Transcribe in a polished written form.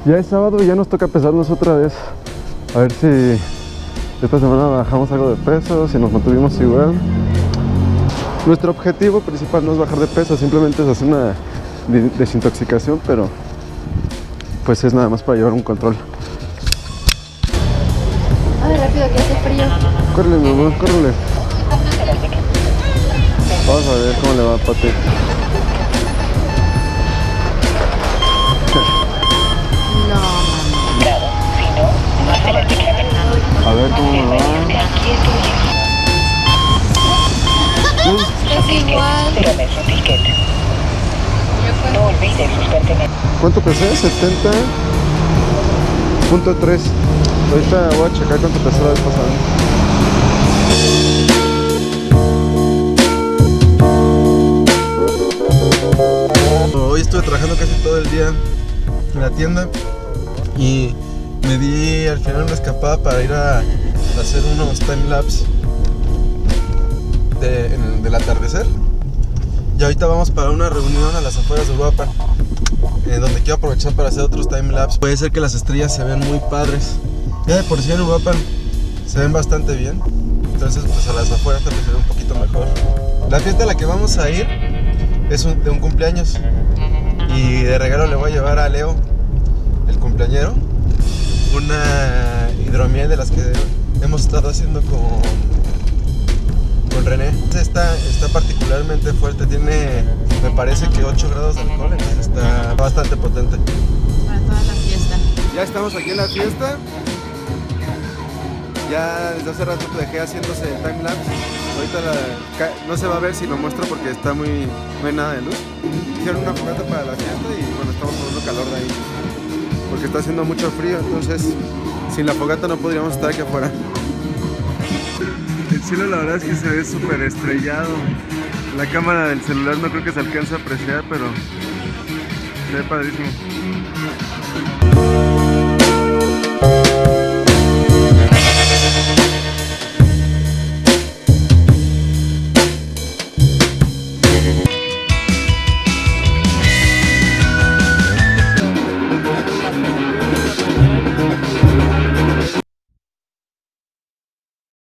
Ya es sábado y ya nos toca pesarnos otra vez. A ver si esta semana bajamos algo de peso, si nos mantuvimos igual. Nuestro objetivo principal no es bajar de peso, simplemente es hacer una desintoxicación, pero pues es nada más para llevar un control. Ay, rápido que hace frío. Córrele, mi amor, córrele. Vamos a ver cómo le va a Pati. No, A ver cómo me va. es igual. ¿Cuánto pesé? 70.3. Ahorita voy a checar cuánto pesé la vez pasada. Hoy estuve trabajando casi todo el día en la tienda y me di al final una escapada para ir a hacer unos timelapse del atardecer. Y ahorita vamos para una reunión a las afueras de Uruapan, donde quiero aprovechar para hacer otros timelapse. Puede ser que las estrellas se vean muy padres. Ya de por sí en Uruapan se ven bastante bien, entonces pues a las afueras tal vez se ve un poquito mejor. La fiesta a la que vamos a ir es de un cumpleaños y de regalo le voy a llevar a Leo, el cumpleañero, una hidromiel de las que hemos estado haciendo con René. Está particularmente fuerte, tiene, me parece que 8 grados de alcohol, entonces está bastante potente. Para toda la fiesta. Ya estamos aquí en la fiesta. Ya desde hace rato te dejé haciéndose el timelapse. Ahorita no se va a ver si lo muestro porque está no hay nada de luz. Hicieron una fogata para la fiesta y bueno, estamos tomando calor de ahí porque está haciendo mucho frío, entonces sin la fogata no podríamos estar aquí afuera. El cielo la verdad es que se ve súper estrellado. La cámara del celular no creo que se alcance a apreciar, pero se ve padrísimo.